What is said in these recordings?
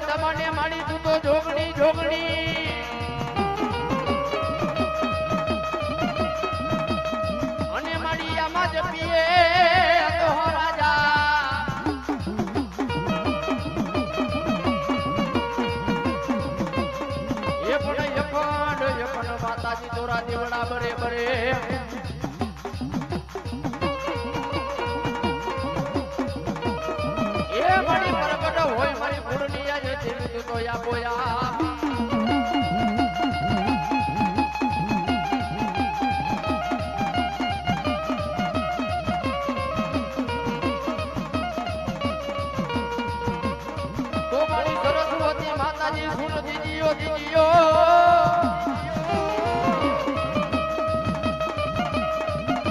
તમને મારી તું તો જોગણી જોગણી અને મારી આમાં જ પીએ તો રાજા એ પણ યખંડ માતાજી તોરા દેવડા બરે બરે મારી પ્રગટ હોય મારી પૂર્ણિયા જે દેવી તો યા બોયા તો મારી સરસ્વતી માતાજી સુન દીદીઓ દીદીઓ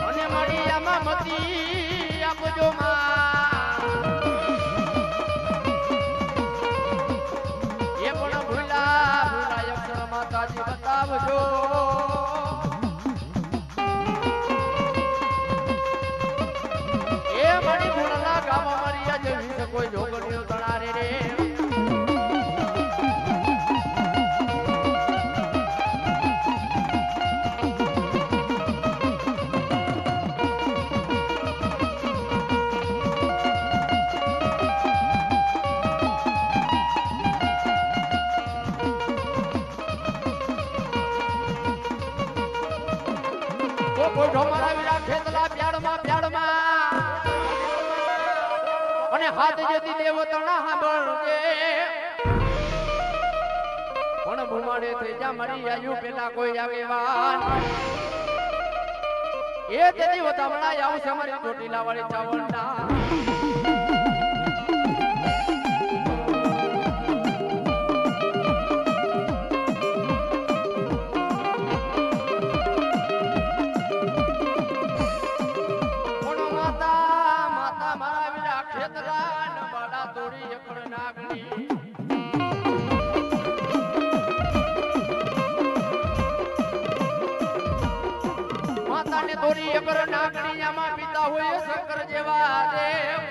અને મારી આમાં મતી આપજો માં બતાવજો એ મારી ગુણના ગામ મારી જેવી કોઈ જોગણીઓ તણારે રે કોઈ ઢોમરા વિરા ખેતલા પ્યાડમાં અને હાથ જેથી દેવતણા સાંભળજે પણ ભૂમાડે થઈ જા મારી આયુ પેલા કોઈ આગેવાન એ તેથી વતામણા આવશે મારી ચોટીલા વાળી ચાવણના માતાને તોરી એકર નાગણીયામાં પિતા હોય શંકર જેવા દેવ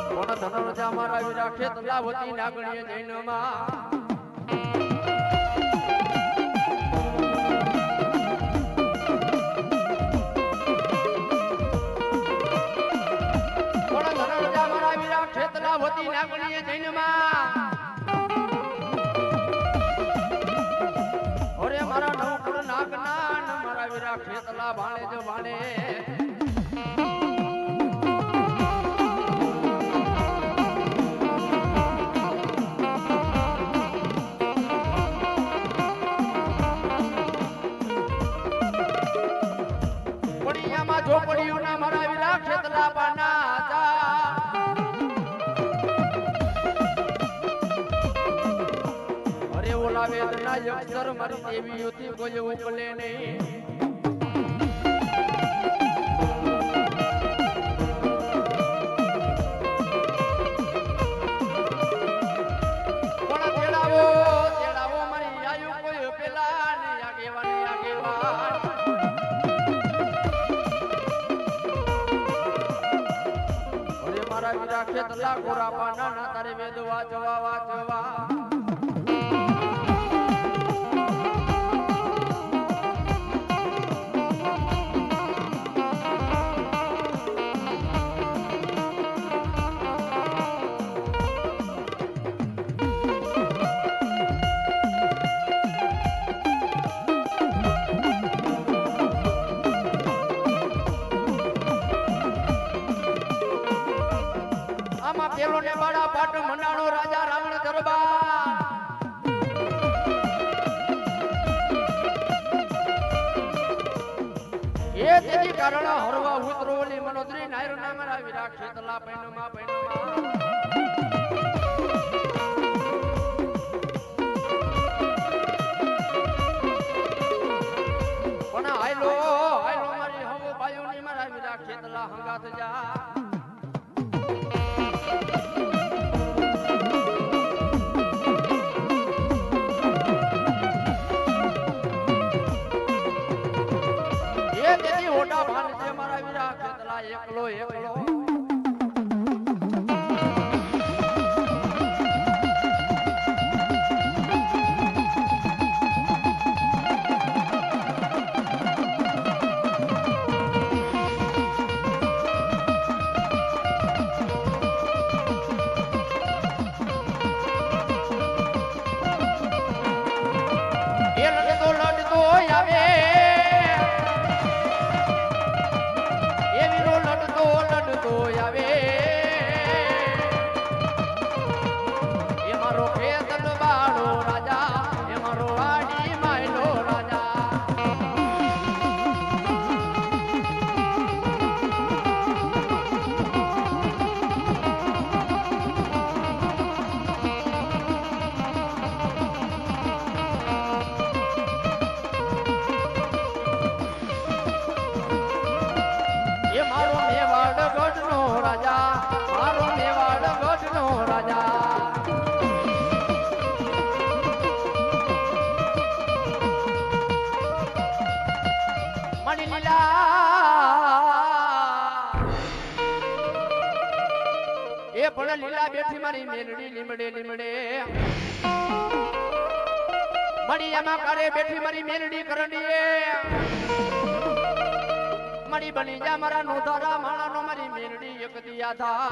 કોણ ધનરજા મારા વીરા ખેતલાવતી નાગણીએ જૈનમાં ખેતલાવતી નાગણીએ જૈનમાં ઓરે મારા નવકુળ નાગના મારા વીરા ખેતલા ભાણે જો ભાણે પડિયામાં ઝોપડીઓના મારા વીરા ખેતલા પાના વેદના અક્ષર મારી દેવીઓથી કોઈ ઉકલે નહીં પણ તેડાવો મારી આયુ કોઈ પેલા ને આગેવાન અરે મારા વીરા ખેતલા કોરા પાના ના તારે વેદવા જવા પેલો ને બાળા પાટ મંડાણો રાજા રાવણ દરબાર એ તેથી કારણ હરવા ઉતરો ઓલી મનોદરી નાયર ના મારા વીરા ખેતલા પૈણમાં પણ હાયલો મારી હવો બાયો ની મારા વીરા ખેતલા હંગાત જા એકલો મારી લીલા એ પણ લીલા બેઠી મારી મેલડી લીમડે લીમડે મળી એમાં કરે બેઠી મારી મેલડી કરડીએ મળી બની જા મારા નોધારા માણાનો મારી મેલડી એક દિયા થા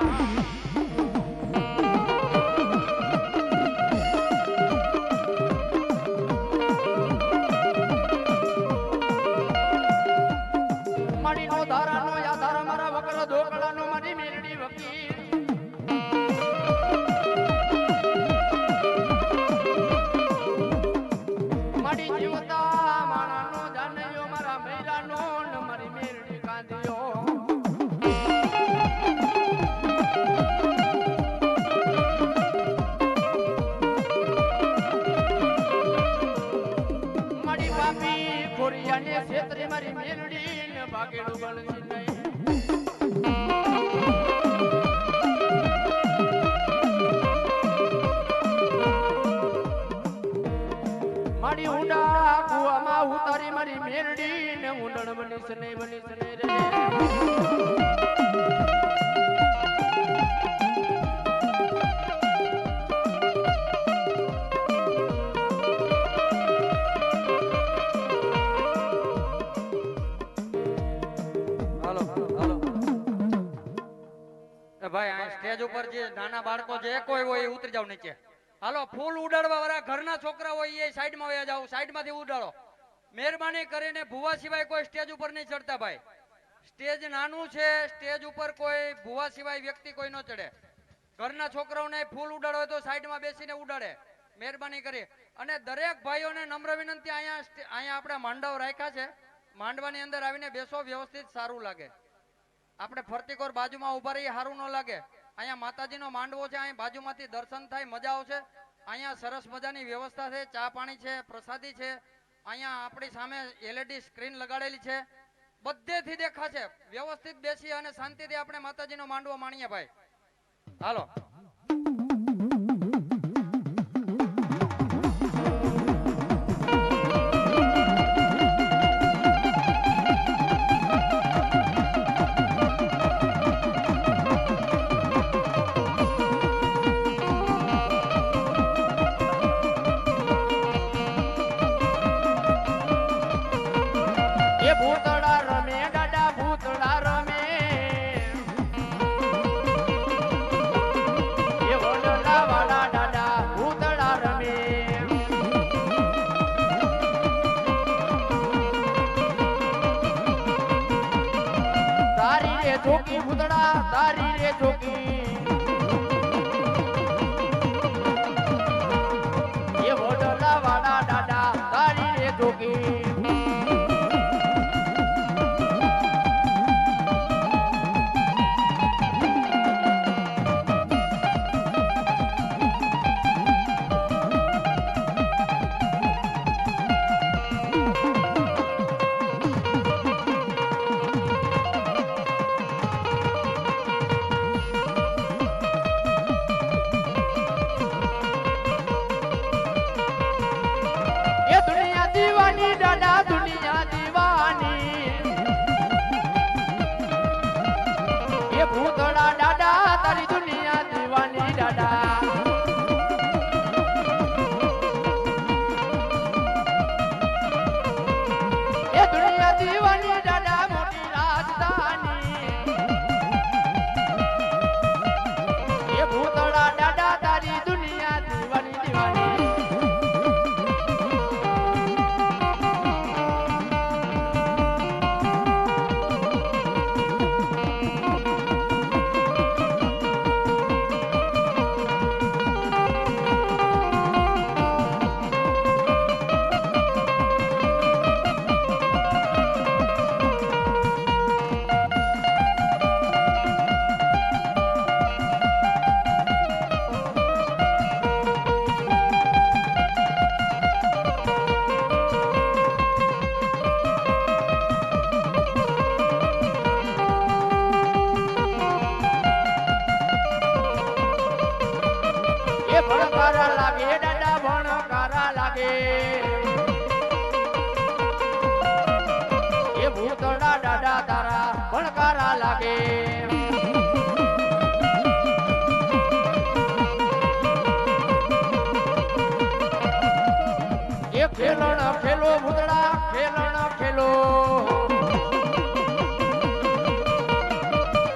મળી નોધારાનો યાધાર મારા વકર ધોકળાનો મારી મેલડી વકીલ મળી જીવતા માણાનો જાનયો મારા મૈરાનો ને મારી મેલડી કાંદિયો મળી પાપી ખોરિયાને છેતરી મારી મેલડી ને ભાગેડું ગણસી નહીં મારી ઊંડા કુવામાં ઉતારી મારી મેરડી ને ઊંડણ બનીશ નહીં રે ભાઈ આ સ્ટેજ ઉપર જે નાના બાળકો જે કોઈ હોય એ ઉતરી જાવ નીચે. હાલો ફૂલ ઉડાડવા વાળા ઘરના છોકરા હોય એ સાઈડમાં વયા જાવ, સાઈડમાંથી ઉડાડો. મહેરબાની કરીને ભૂવા સિવાય કોઈ સ્ટેજ ઉપર નહીં ચડતા ભાઈ. સ્ટેજ નાનું છે, સ્ટેજ ઉપર કોઈ ભૂવા સિવાય વ્યક્તિ કોઈ ન ચડે. ઘરના છોકરાઓને ફૂલ ઉડાડો હોય તો સાઈડમાં બેસીને ઉડાડે મહેરબાની કરી. અને દરેક ભાઈઓને નમ્ર વિનંતી, અહીંયા આપણે માંડવ રાખ્યા છે, માંડવાની અંદર આવીને બેસો, વ્યવસ્થિત સારું લાગે. આપણે ફરતીકોર બાજુમાં ઉભા રહીએ સારું ન લાગે. અહીંયા માતાજીનો માંડવો છે, અહીં બાજુમાંથી દર્શન થાય, મજા આવશે. અહીંયા સરસ મજાની વ્યવસ્થા છે, ચા પાણી છે, પ્રસાદી છે. અહીંયા આપણી સામે LED સ્ક્રીન લગાડેલી છે, બધેથી દેખાશે. વ્યવસ્થિત બેસી અને શાંતિથી આપણે માતાજીનો માંડવો માણીએ ભાઈ. હાલો ભૂતળા રમે દાદા ભૂતળા રમે એ વડલા વાળા દાદા ભૂતળા રમે તારી રે ચોકી ભૂતળા તારી રે ચોકી એ વડલા વાળા દાદા તારી રે ચોકી दीवानी दादा दुनिया दीवानी ये भूतड़ा दादा तारी दुनिया दीवानी दादा ये दुनिया दीवानी दादा मोटी राजधानी ये भूतड़ा दादा तारी दुनिया दीवानी दीवानी લાગે એ ખેલણ ખેલો ભૂતળા ખેલણ ખેલો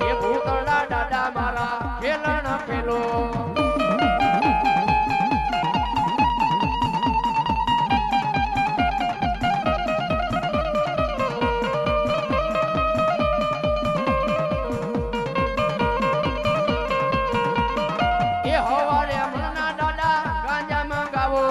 એ ભૂતળા દાદા મારા ખેલણ ખેલો એ હવારે મનના દાદા ગાંજા મંગાવો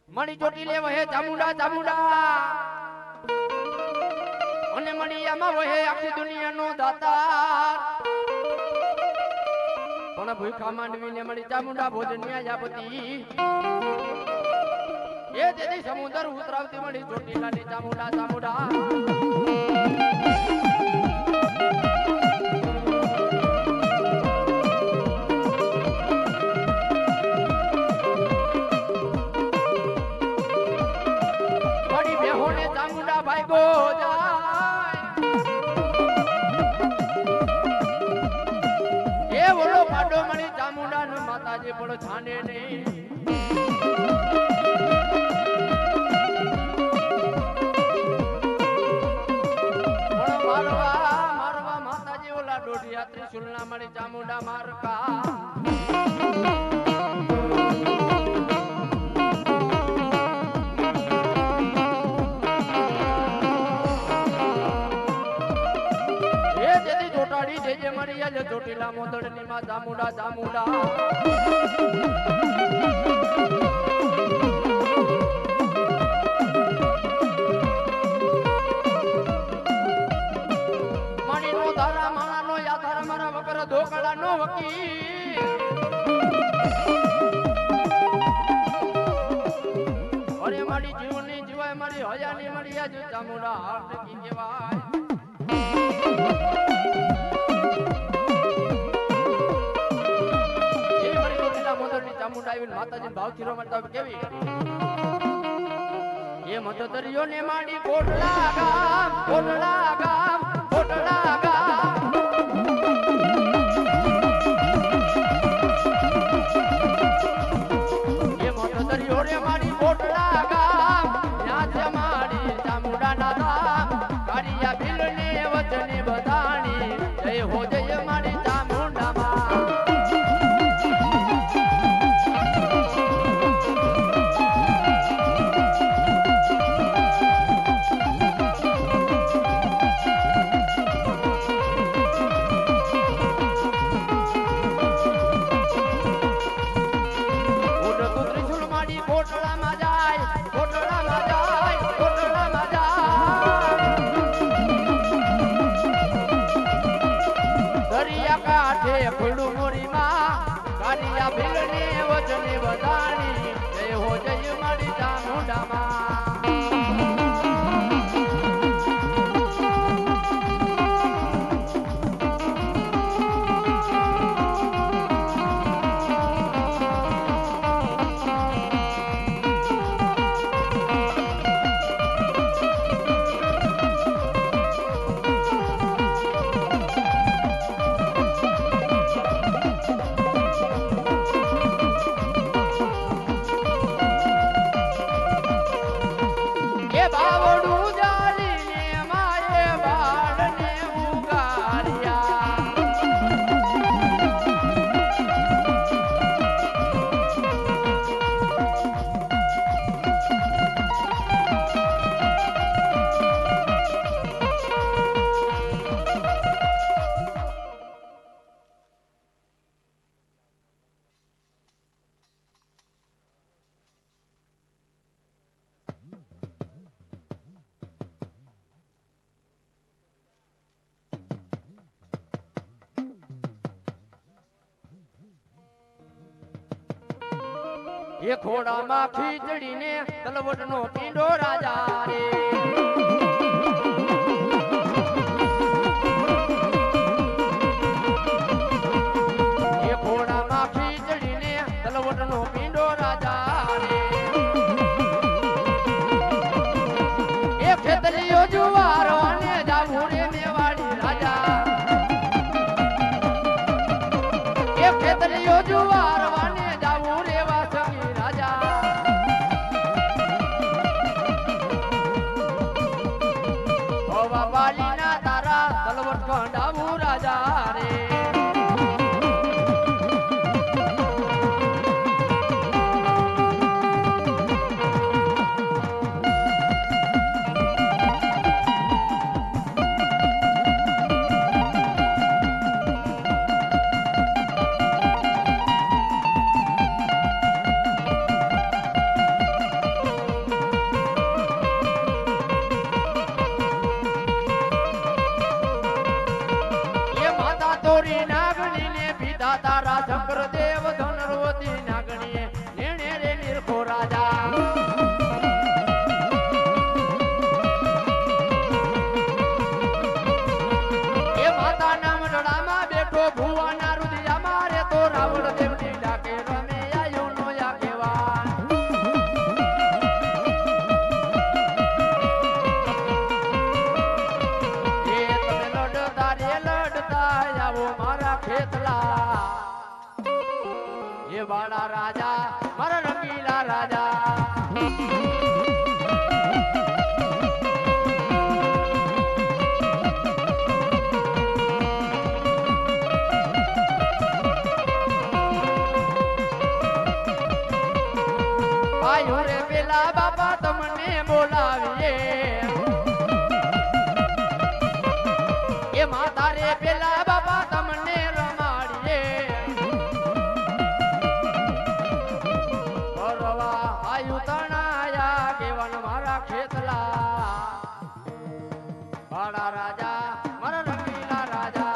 મણી ચોટી લેવ હે ચામુંડા ચામુંડા અને મણીયામાં વહે આખી દુનિયાનો દાતાર પણ ભૂખા માંડવીને મળી ચામુંડા ભોજનિયા જાપતિ એ તેથી સમુદ્ર ઉતરાવતી મળી ચોટીલાની ચામુંડા ચામુંડા ભાઈગો જાય એ ઓલો પાડો મણી ચામુંડા નો માતાજી પણ છાને નહીં પણ મારવા માતાજી ઓલા દોઢિયા ત્રિશુલ ના મણી ચામુંડા મારકા જે મારી આજે ચોટીલા મોદડની માં ચામુંડા ચામુંડા મણીનો ધારા માણાનો યાધાર મારા વગર ધોકળાનો વકીલ અરે મારી જીવની જીવાય મારી હયાની મળી આજે ચામુંડા હાથ કી કહેવાય માતાજી ભાવ ખીરો મળતા કેવી એ મતદરિયો ને માડી કોટલા ગામ કોટલા ગામ કોટલા ગામ એ મતદરિયો ને માડી કોટલા ગામ ત્યાં છે માડી ચામુંડા ના ધામ કાળિયા બિલ ને વચને બધાણી જય હો જય માડી ચામુંડા માં ખુલ્લું મોરીમાં કાલિયા ભીલને વચને બધાણી જય હો જય મારી ચામુંડામાં એ ખોડામાં ખીચડીને તલવટનો પીંડો રાજા રે એ ખોડામાં ખીચડીને તલવટનો પીંડો રાજા રે એ ખેતલીઓ જુવાર અને જાવું રે મેવાડી રાજા એ ખેતલીઓ જુવાર અને જાવું રે વાસંગી રાજા ઓવા બાલીના તારા તલવટ કંડાવું રાજા રે તોરી નાગણી ને પીતા તારા શંકર દેવ ધનરવતી નાગણીએ નેણે રે નિરખો રાજા એ માતા ના મંડળામાં બેઠો ભુવાના રુદિયા મારે તો રાવણ દેવની ડાકે રમે આયો નો યા કેવા એ તમે લડતા રે લડતા આવો મારા ખેતલા એ વાળા રાજા મારા રંગીલા રાજા ભાઈઓ રે પેલા બાપા તમને બોલાવીએ એ માતા રે પેલા બાપા તમને રમાડીએ ભરવા આયુ તણાયા કેવન મારા ખેતલા ભાડા રાજા મારા રંગીલા રાજા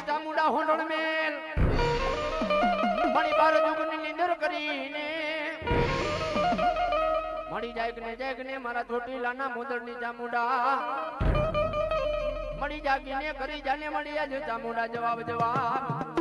ચામુંડા હોંડળ મેલ મણી બાર દુગની નીંદર કરીને મળી જાય ને મારા ચોટીલાના મુદળની ચામુંડા મળી જાગીને કરી જાને મળી આજ ચામુંડા જવાબ જવાબ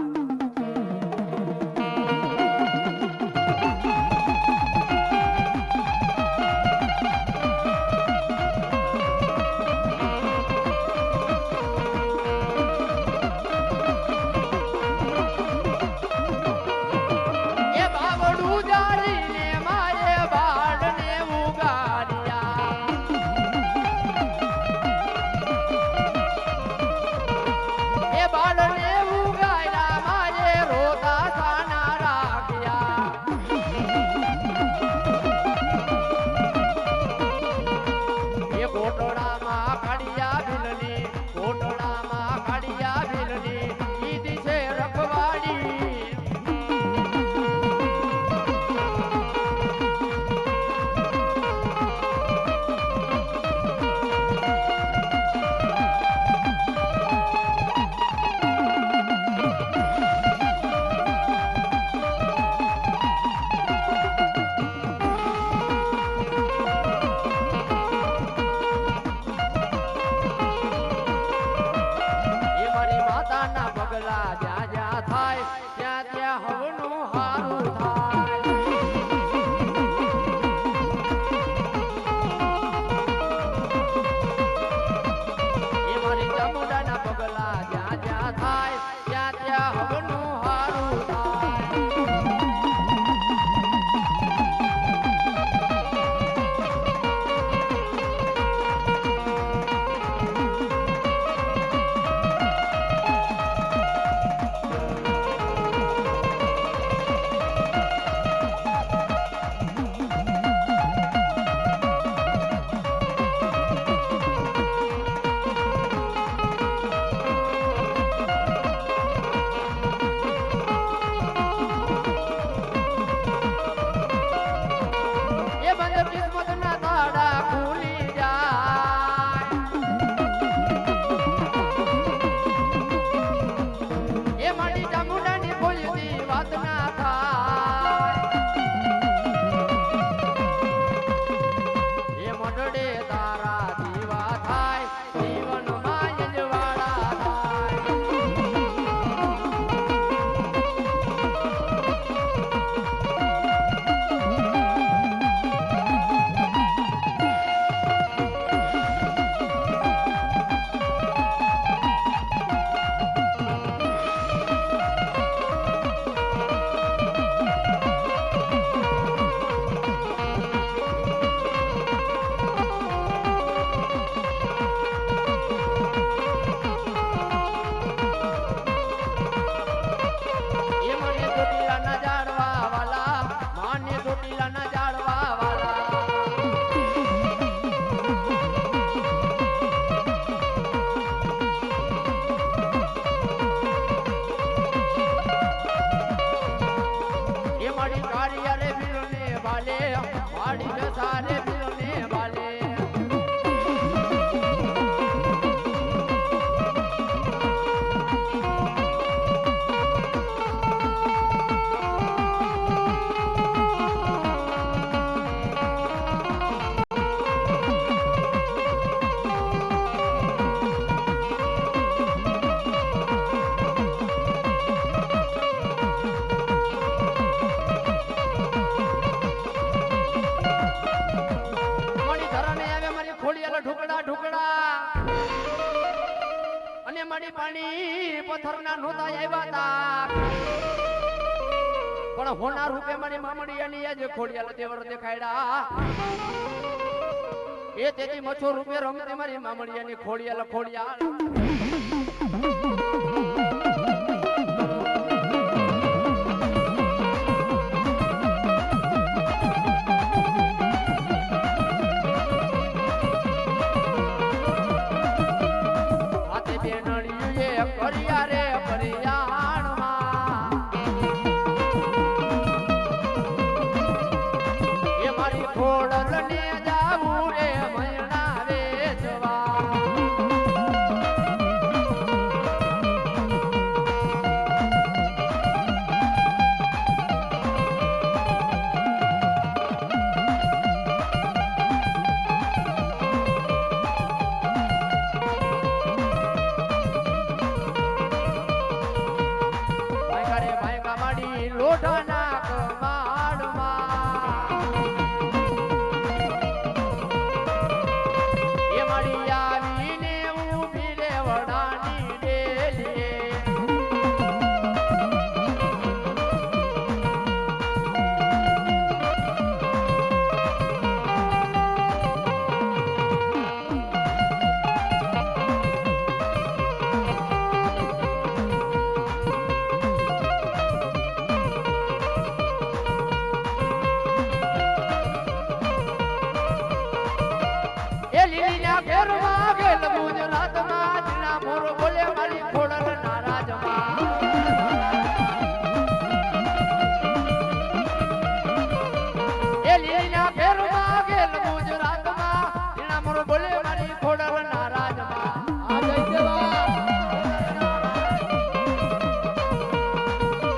મારી પાણી પથ્થરના નહોતા આવ્યા તા પણ હોના રૂપે મારી મામડિયાની આજે ખોડિયાલ દેવર દેખાડ્યા એ તેથી મચ્છો રૂપે રમતી મારી મામડિયાની ખોડિયાલ ખોડિયાલ પરિયા રે પરિયાણમાં એ મારી ખોડલ ને જાવું રે મયણા વેચવા લોઢાના કમાડમાં એ મારી આવીને ઊભી રે વડાની ડેલીએ ઘેરમાં ગેલ ગુજરાતમાં જીણા મોર બોલે મારી ખોડલ નારાજમાં એ લીના ઘેરમાં ગેલ ગુજરાતમાં જીણા મોર બોલે મારી ખોડલ નારાજમાં આ જય દેવા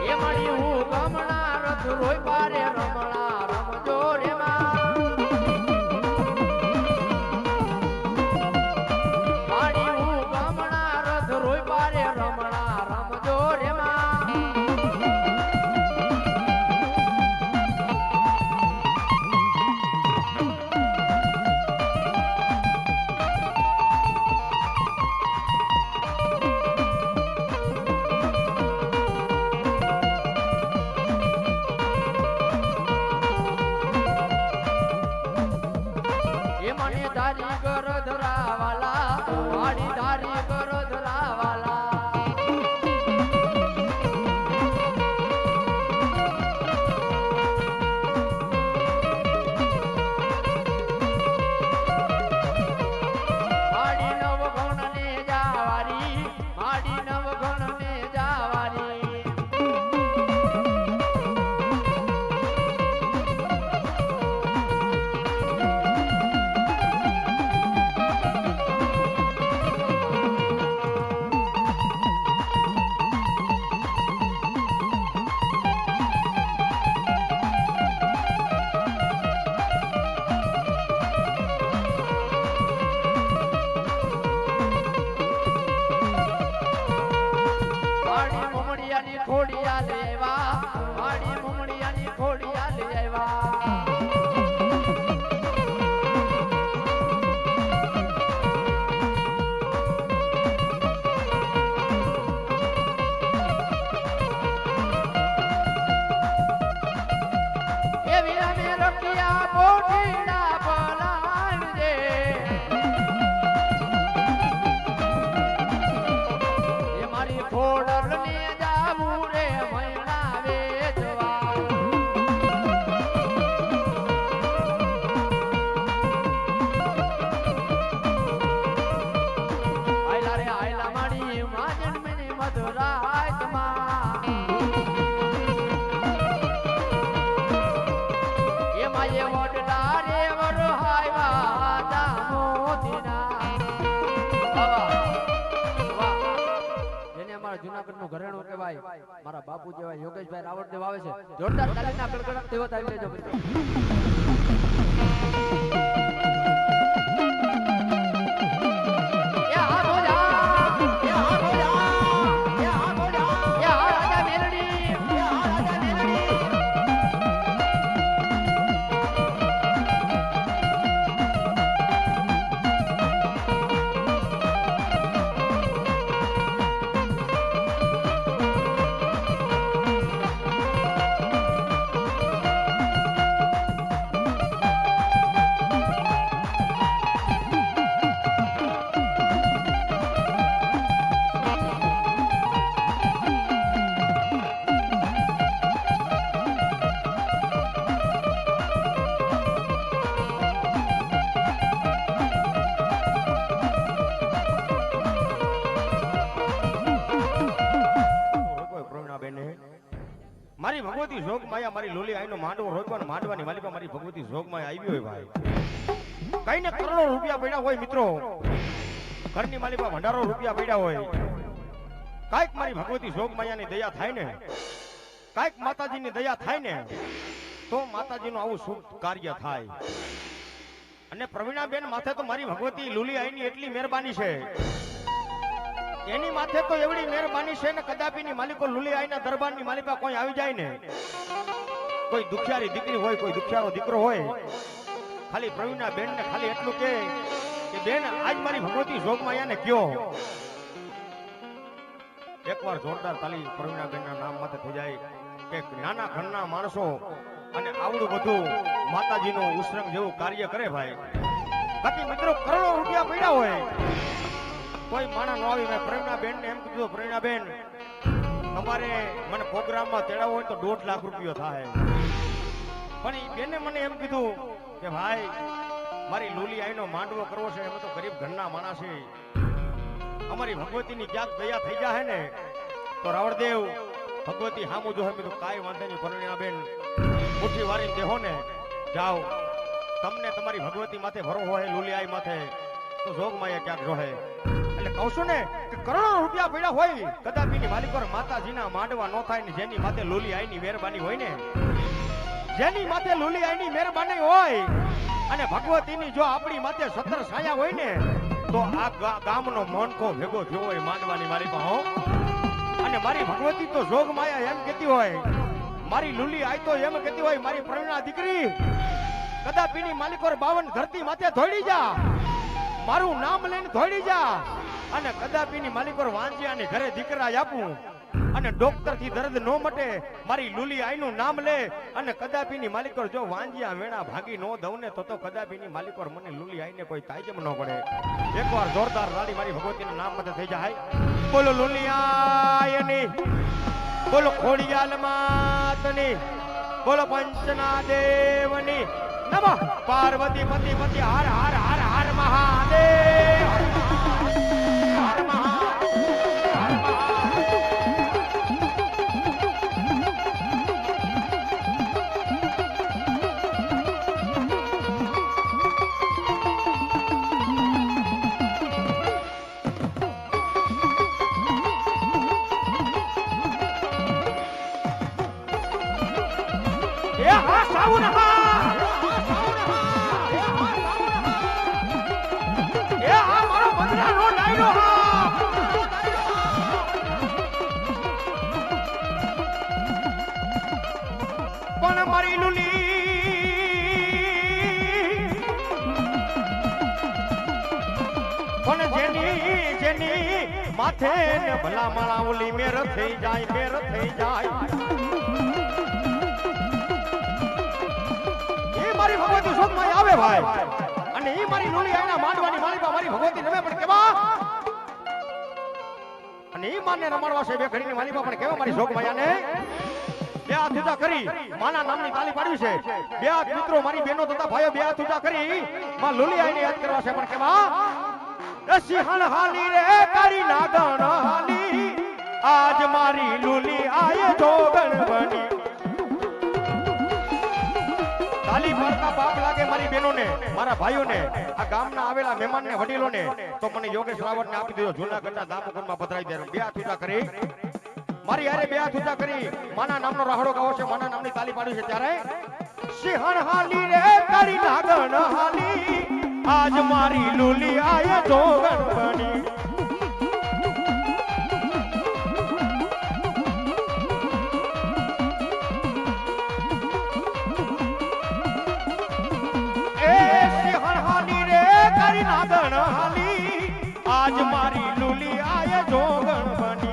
એ મારી હું ગમણા રથ રોય પારે રમણા રમજો રે ધારી કર ધરાવાલા મારી ધારી કર ધરાવાલા માડી નવ ગણ ને જાવારી માડી નવ ગણ ને જાવારી ખોડિયા લેવા માડી મુમડિયાની ખોડિયા લેવા એ વીરાને રખિયા પોઠીડા પલાણજે એ મારી ખોડલ ને જુનાગઢ નું ઘરેણું કહેવાય મારા બાપુ જેવા યોગેશભાઈ રાવળદેવ આવે છે જોરદાર તાલીના કડકડાટ તેવો આવી લેજો મારી ભગવતી જોગ માયા મારી લોલી આઈનો માંડવો રોક્યો ને માંડવાની માલિકા મારી ભગવતી જોગ માયા આવી હોય ભાઈ. કઈ ને કરોડો રૂપિયા પડ્યા હોય મિત્રો, ઘરની માલિકા ભંડારો રૂપિયા પડ્યા હોય, કાઈક મારી ભગવતી જોગ માયાની દયા થાય ને, કાઈક માતાજીની દયા થાય ને, તો માતાજીનું આવું શુભ કાર્ય થાય. અને પ્રવીણાબેન માથે તો મારી ભગવતી લુલી આઈની એટલી મહેરબાની છે, એની માથે તો એવડી મહેરબાની છે ને, કદાપીની માલિકો લુલી આઈના દરબારની માલિકા કોઈ આવી જાય ને, કોઈ દુખિયારી દીકરી હોય, કોઈ દુખિયારો દીકરો હોય, ખાલી પ્રવીણાબેન ને ખાલી એટલું કે બેન આજ મારી ભગવતી જોગમાયાને કયો. એકવાર જોરદાર તાલી પ્રવીણાબેનના નામ માથે થઈ જાય કે નાના ઘરના માણસો અને આવડું બધું માતાજીનું ઉસરંગ જેવું કાર્ય કરે ભાઈ. બાકી મિત્રો કરોડો રૂપિયા પડ્યા હોય, કોઈ માણસ ન આવી. મેં પ્રવીણાબેન ને એમ કીધું, પ્રવીણાબેન તમારે મને પ્રોગ્રામમાં તેડાવો હોય તો 1.5 લાખ રૂપિયા થાય. પણ એ બેને મને એમ કીધું કે ભાઈ મારી લુલી આઈનો માંડવો કરવો છે, અમે તો ગરીબ ઘરના માણસ છે, અમારી ભગવતીની ક્યાંક દયા થઈ જાય ને તો રાવણદેવ ભગવતી હામું જો હે. મેં તો કાંઈ વાંધો નહીં પ્રવીણાબેન, મુઠ્ઠી વાળીને દેહો ને જાઓ, તમને તમારી ભગવતી માથે ભરો હોય, લુલી આઈ માથે તો જોગ માયા ક્યાંક જોહે. એટલે કહું છું ને કે કરોડો રૂપિયા પડ્યા હોય, કદાપીની માલિકો માતાજીના માંડવા ન થાય ને, જેની માથે લુલી આઈની મહેરબાની હોય ને, જેની માથે લુલી આઈની મહેરબાની હોય અને ભગવતીની જો આપણી માથે સતર છાયા હોય ને, તો આ ગામનો મોનકો ભેગો થયો હોય માંડવાની માલિકા હો. અને મારી ભગવતી તો જોગ માયા એમ કહેતી હોય, મારી લુલી આઈ તો એમ કહેતી હોય, મારી પ્રવીણા દીકરી કદાપીની માલિકો 52 ધરતી માથે ધોડી જા, મારું નામ લઈને ધોડી જા, અને કદાપીની માલિકો વાંજિયાની ઘરે દીકરા આપું, અને ડોક્ટર થી દર્દ નો મટે, મારી લુલી આઈનું નામ લે, અને કદાપીની માલિકો જો વાંજિયા વેણા ભાગી નો દઉં ને તો કદાપીની માલિકો મને લુલી આઈને કોઈ તાજમ ન પડે. એકવાર જોરદાર રાડી મારી ભગવતીના નામ માટે થઈ જાય. બોલો લુલી આઈની, બોલો ખોડિયાલ માતની, બોલો પંચના દેવની, નમઃ પાર્વતી પતિ પતિ હર હર હર હર મહાદેવ, હર મહાદેવ. પણ મારી લુલી પણ જેની માથે ને ભલા માળા ઓલી મેર થઈ જાય, મેર થઈ જાય, એ મારી ભગવતી શોધમાં આવે ભાઈ. અને એ મારી લુલી આઈના માંડવાની માલિકા મારી ભગવતી રમે પણ કેવા, અને એ માને રમાડવા છે બે ઘડીની માલિકા પણ કેવા મારી જોગમાયાને બે હાથ ઊંચા કરી માના નામની તાલી પાડવી છે. બે હાથ મિત્રો મારી બહેનો તથા ભાઈઓ બે હાથ ઊંચા કરી માં લુલી આઈને યાદ કરવા છે પણ કેવા, સિંહણ હાલી રે કરી નાગણ હાલી, આજ મારી લુલી આય જોગણ બની. તાલી પાડતા બાપ લાગે મારી બહેનોને, મારા ભાઈઓને, આ ગામના આવેલા મહેમાનને, વડીલોને તો મને યોગેશ રાવતને આપી દેજો, જૂનાગઢના દામોગઢમાં પધરાવી દેજો. બે હાથ ઊંચા કરી મારી યારે બે હાથ ઊંચા કરી માના નામનો રાહડો ગાવો છે, માના નામની તાલી પાડી છે. ત્યારે સિંહણ હાલી રે કરી નાગણ હાલી, આજ મારી લુલી આય જોગણ બની. એ સિંહણ હાલી રે કરી નાગણ હાલી, આજ મારી લુલી આય જોગણ બની.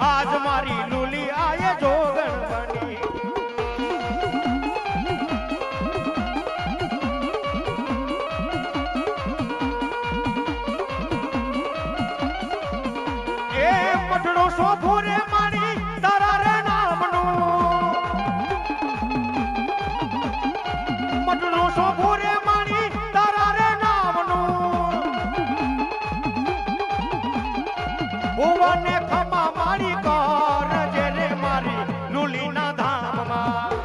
આજ મારી લુલી આય જોગણ બની. શોભું રે મારી તારા રે નામનું મટનું શોભું રે મારી તારા રે નામનું ભુવને ખમા મારી કર જે રે મારી લુલીના ધામમાં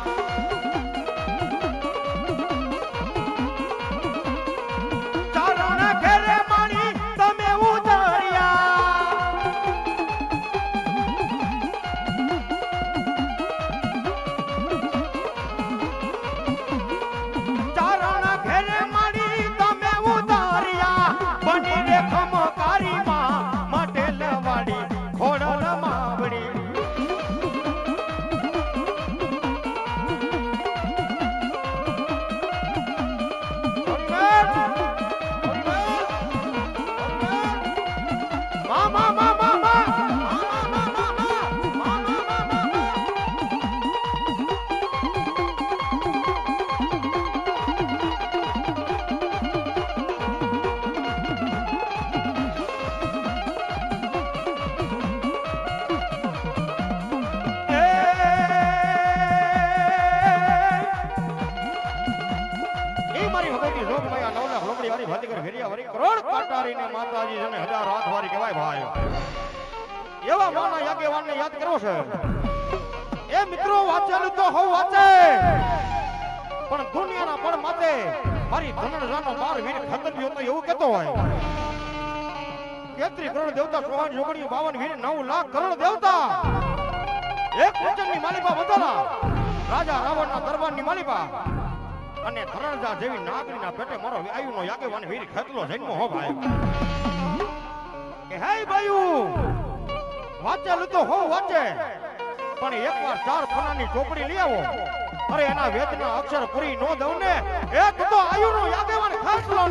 ચારણ ઘેરે મારી તમે ઉતર્યા ચારણ ઘેરે મારી તમે ઉતર્યા બની રે ખમકારી માં મટેલ વાડી ખોડલ માવડી માતાજી છે ને 1000 હાથ વારી કહેવાય ભાઈ એવા મોના યાગેવાનને યાદ કરો છે એ મિત્રો વાંચેલું તો હોવ વાંચે પણ દુનિયાના પણ માતે મારી ધનરજાનો 12 વીર ખતમ્યો તો એવું કહેતો હોય 33 કરોડ દેવતા 54 જોગણીઓ 52 વીર 9 લાખ કરોડ દેવતા એક વચનની માલિકા બતાલા રાજા રાવણના દરબારની માલિકા અને ધનરજા જેવી નાગરીના પેટે મારો આયુનો યાગેવાન વીર ખેતલો જન્મ હો ભાઈ કે હે ભાઈઓ વાંચેલું તો હો વાંચે પણ એકવાર 4 ફનાની ચોપડી લઈ આવો અરે એના વેદના અક્ષર પૂરી નો દઉં ને એક તો આયુનો યાગેવાન ખેતલો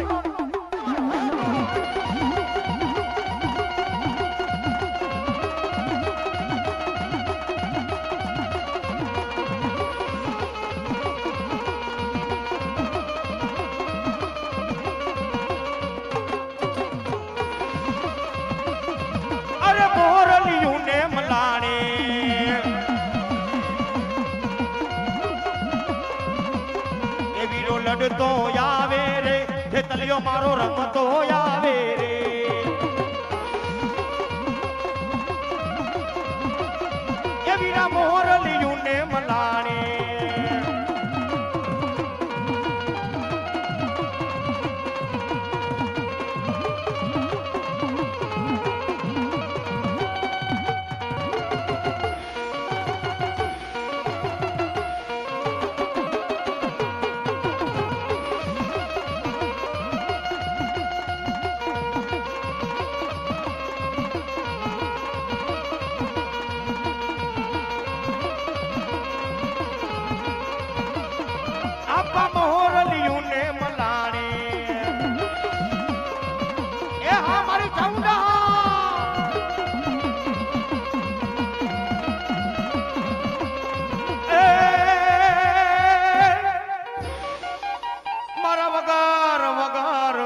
લડતો આવે રે ખેતલિયો મારો રમતો આવે રે એ વીરા મોરલિયું ને મલાણે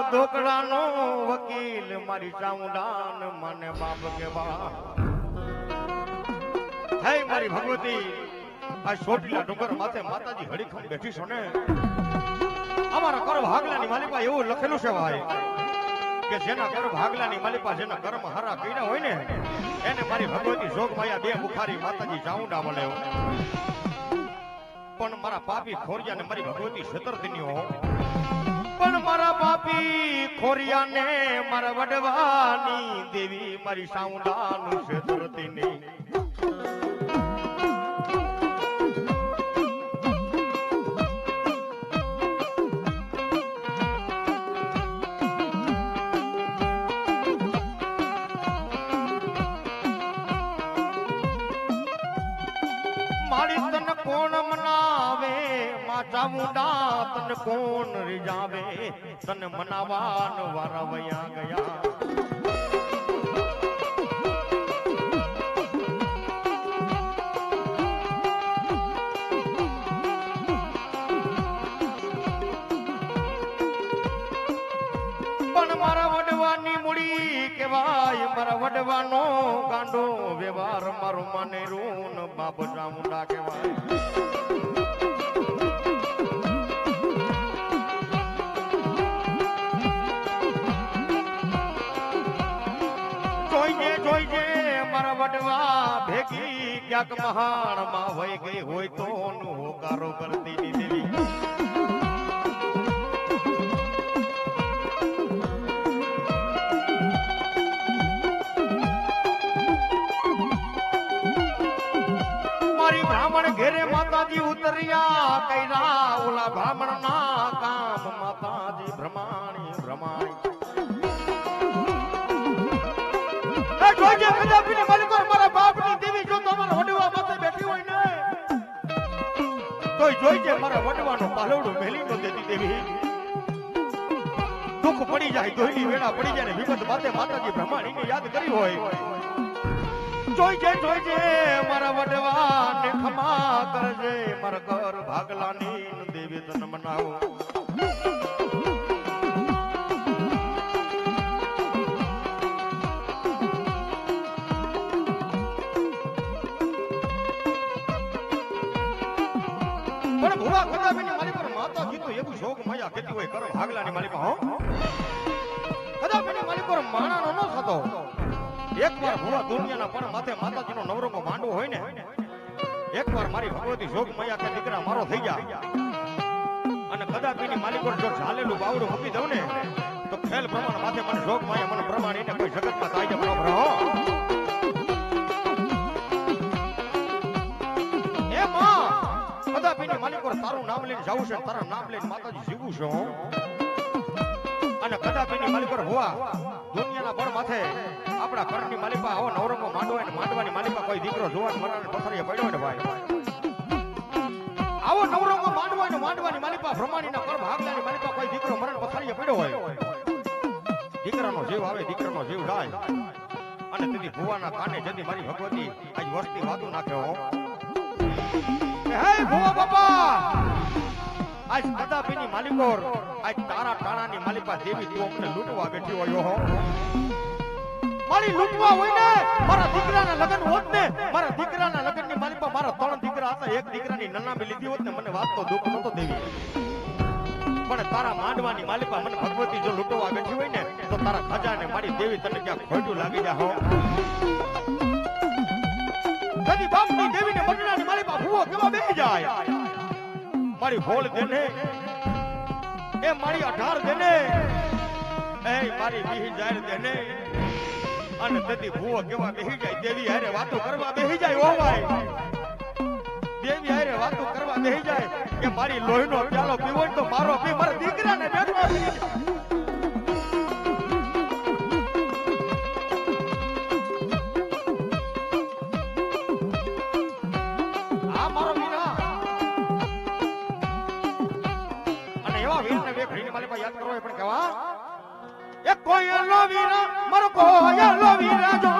ઢોકળાનો વકીલ મારી ચામુંડાન મને બાપ કેવા હે મારી ભગવતી આ ચોટીલા ડુંગર માથે માતાજી હડીખમ બેઠી છો ને અમારા કર્મ ભાગલાની માલિકા એવું લખેલું છે ભાઈ કે જેના કર્મ ભાગલાની માલિકા જેના કર્મ હારા કર્યા હોય ને એને મારી ભગવતી જોગમાયા બે મુખારી માતાજી ચામુંડા મળે પણ મારા પાપી ખોરિયાને મારી ભગવતી છેતરતીનીઓ પણ મારા પાપી ખોરિયાને મારા વડવાની દેવી મારી સાઉંડાનું છેતરતીની મારી તન કોણ મનાવે ચામુંડા તન કોણ રીજાવે તન મનાવાન વારા વયા ગયા પણ મારા વડવાની મૂડી કેવાય મારા વડવાનો ગાંડો વ્યવહાર મારો માને રૂન બાપ ચામુંડા કેવાય જોઈજે મારા વડવા ભેગી ક્યાંક મહાણ માં વહી ગઈ હોય તો નું હોકારો કરતી ની દેવી મારી બ્રાહ્મણ ઘેરે માતાજી ઉતર્યા કૈરા ઓલા બ્રાહ્મણ ના કામ માતાજી ભ્રમાણી ભ્રમાણી જોજે કદાપી ને માલિકો મારા બાપની દેવી જો તમારા વડવા માથે બેઠી હોય ને તોય જોઈજે મારા વડવાનો પાલવડો મેલી નો દેતી દેવી દુઃખ પડી જાય દોઈની વેડા પડી જાય ને વિપત માથે માતાજી બ્રહ્માણીને યાદ કરી હોય જોઈજે મારા વડવા ને ખમા કરજે મારા ઘર ભાગલાની દેવી તન મનાવો માતાજી તો એવું શોક માયા કેતી હોય કરો ભાગલાની માલિકા હો કદાપી માલિકો માણાનો ન થતો એકવાર ભુવા દુનિયાના પણ માથે માતાજીનો નવરંગો માંડવો હોય ને એકવાર મારી ભગવતી શોક માયા કે દીકરા મારો થઈ જાય અને કદાપીની માલિકો જો ઝાલેલું બાવડું મૂકી દઉં ને તો ખેલ પ્રમાણ માથે મને શોક માયા મને પ્રમાણ એને કોઈ જગતમાં કાયદે બરાબર હો એ માં કદાપીની માલિકો તારું નામ લઈને જાવું છે તારા નામ લઈને માતાજી જીવું છું અને કદાપીની માલિકો હોવા દુનિયાના બળ માથે આપણા ઘરની માલિકા આવો નવરંગો માંડવો અને માંડવાની માલિકા કોઈ દીકરો જોવાન મરાને પથરીએ પડ્યો ને ભાઈ આવો નવરંગો માંડવો અને માંડવાની માલિકા ભ્રમાણીના પર ભાગલાની માલિકા કોઈ દીકરો મરણ પથરીએ પડ્યો હોય દીકરાનો જીવ આવે દીકરાનો જીવ જાય અને તેથી ભુવાના કાને જતી મારી ભગવતી આજ વસ્તી વાતું નાખે હો હે ભુવા બાપા આજ કદાપીની માલિકોર આજ તારા ટાણાની માલિકા દેવી તું અમને લૂંટવા બેઠી હોય હો મારી લૂંટવા હોય ને મારા દીકરાના લગન હોત ને મારા દીકરાના લગનની માલિકા મારા ત્રણ દીકરા હતા એક દીકરાની નનામી લીધી હોત ને મને વાત તો દુઃખ નતો દેવી પણ તારા માંડવાની માલિકા મને ભગવતી જો લૂંટવા બેઠી હોય ને તો તારા ખજાને મારી દેવી તને ક્યાં ખોટું લાગી જા હો કદી બાપની દેવીને મંડળાની મારી બા ભૂવો કેવા બેહી જાય મારી ભોળ દેને એ મારી 18 દેને એ મારી બીહી જાય દેને અને તેથી ભૂવો કેવા બેહી જાય દેવી હારે વાતો કરવા બેહી જાય ઓ ભાઈ દેવી હારે વાતો કરવા બેહી જાય કે મારી લોહીનો પ્યાલો પીવો તો મારો પી મારા દીકરાને બેઠવા કરી જાય યાદ કરો પણ કેવા એ કોયલો વીરા મારો કોયલો વીરા જો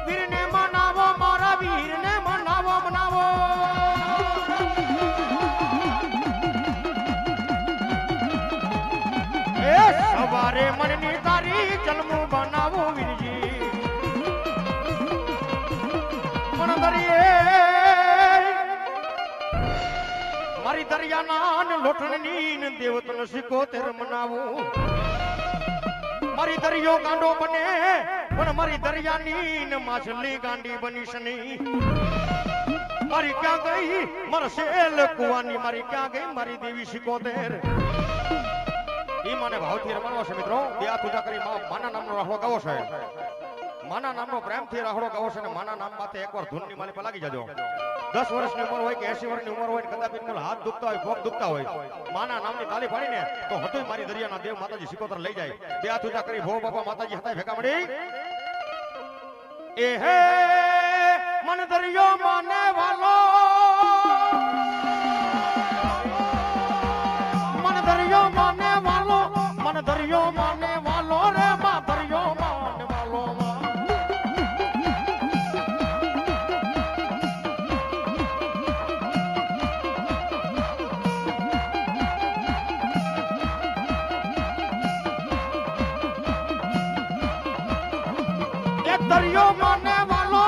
વીરને મનાવો મારા વીરને મનાવો સવારે મનની તારી જન્મ બનાવો વીરજી મન દરિયે મારી દરિયાના લોટણની દેવતન 75 મનાવો મારી દરિયો ગાંડો બને પણ મારી દરિયાની ને માછલી ગાંડી બનીશ નહીં. મારી ક્યાં ગઈ મારા શેલ કુવાની, મારી ક્યાં ગઈ મારી દેવી સિકોતેર. ઈ મને ભાવથી રમાડવો છે મિત્રો. બે હાથ ઊંચા કરી માના નામનો રાહડો ગાવો છે. માના નામનો પ્રેમથી રાહડો ગાવો છે ને માના નામ માથે એકવાર ધૂનની માલી પર લાગી જજો. 10 વર્ષની ઉંમર હોય કે 80 વર્ષની ઉંમર હોય, કદાચ હાથ દુખતા હોય, પગ દુખતા હોય, માના નામની તાલી પાડીને તો હતોય મારી દરિયાના દેવ માતાજી સિકોતર લઈ જાય. બે હાથ ઊંચા કરી ભો બાપા માતાજી હતા ભેગા મળી. એ હે મન દરિયો માને વાલો, મન દરિયો માને વાલો, મન દરિયો માને વાલો રે મા દરિયો માને વાલો. એક દરિયો માને વાલો,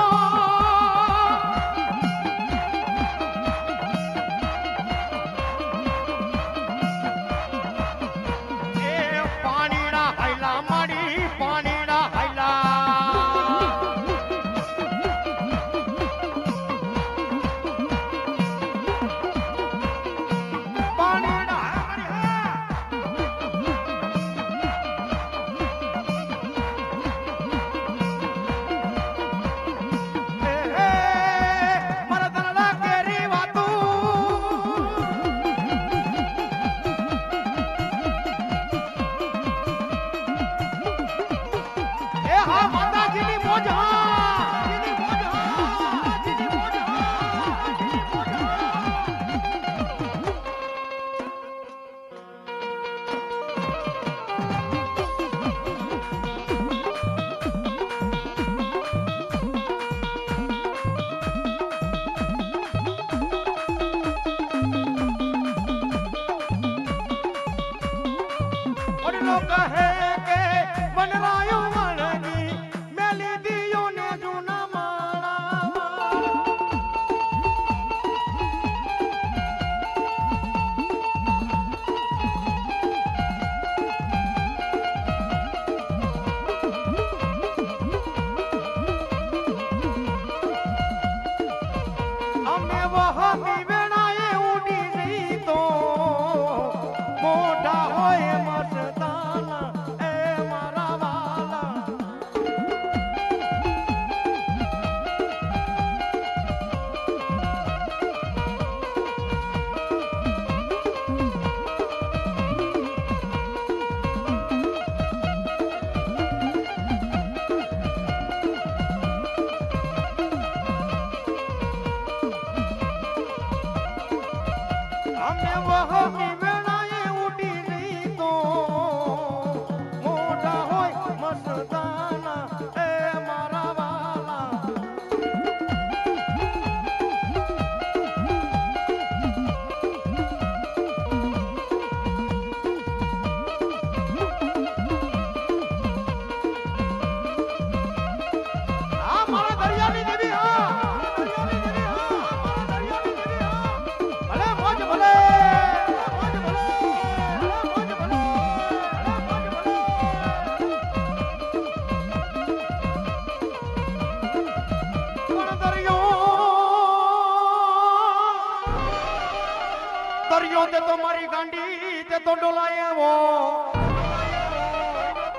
દરિયો તે તો મારી ગાંડી તે તો ડોલાયેવો,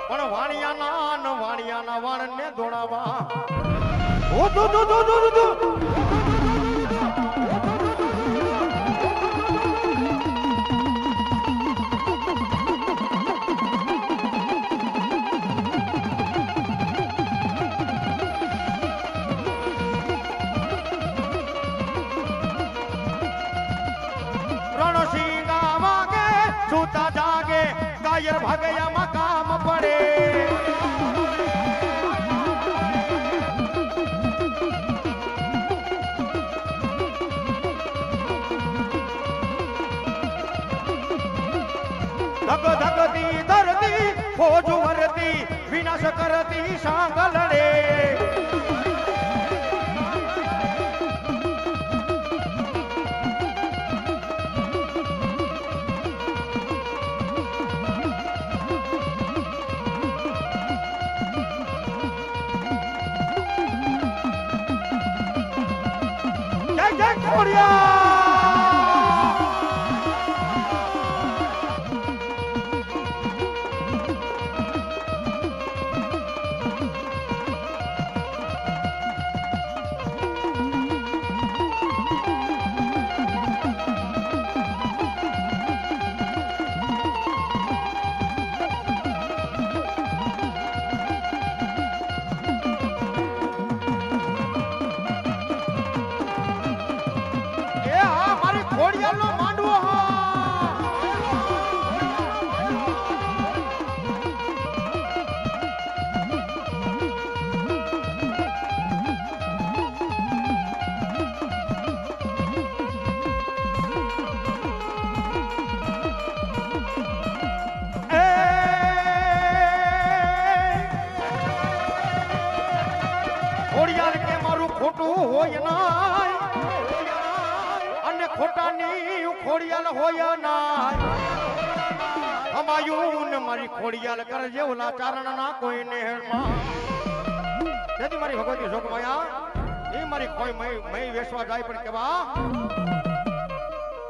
પણ વાણિયાના વાણને દોડાવા ઓ દો દો દો દો દો. છૂટા જાગે કાયર ભાગયામાં કામ પડે. ધગ ધગતી ધરતી ફોજ વરતી વિનાશ કરતી સાંગલડે. ઘોડિયાળનો માંડવો ઘોડિયાળ કે મારું ખોટું હોય ના ખોટાની ખોડિયાલ હોય ના અમાયુન મારી ખોડિયાલ કરજે ઓલા ચારણ ના કોઈ નેહમાં તેથી મારી ભગવતી જોગમાયા એ મારી કોઈ મય વેસવા જાય પણ કેવા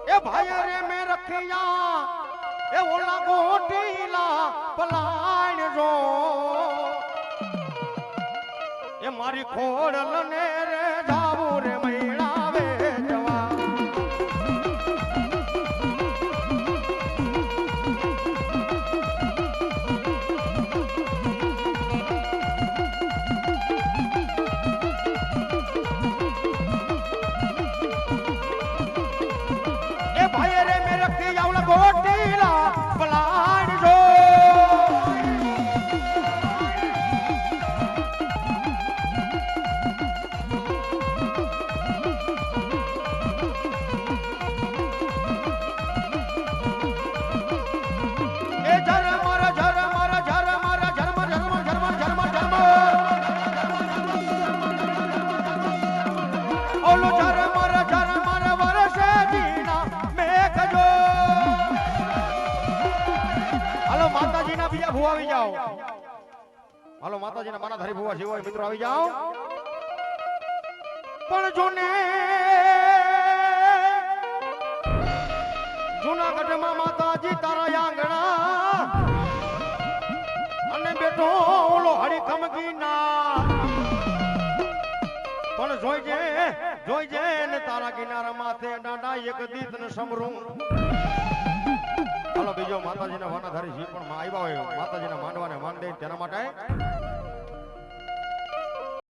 એ ભાઈ રે મે રખિયા એ ઓલા ગોટીલા પલાણ રો એ મારી ખોડલ ને રે જાવું રે મૈણાવે જવા ગોટીલા પલાણ જો એ ઝરમર ઝરમર ઝરમર ઝરમર ઝરમર ઝરમર ઝરમર ઝરમર ઓલો ઝરમર ઝરમર વરસે જીના મેઘજો માતાજીના બીજા ભૂવા આવી જાઓ હાલો માતાજીના માનાધારી ભૂવા જેવો હોય મિત્રો આવી જાઓ પણ જોને જૂનાગઢમાં માતાજી તારા આંગણા અને બેઠો ઓલો હરી ખમગી ના પણ જોઈજે ને તારા કિનારા માથે ડાંડા એક દીત ને સમરું હાલો બીજો માતાજીના વાનાધારી જે પણ આવ્યા હોય માતાજીના માંડવાને માન દે તેના માટે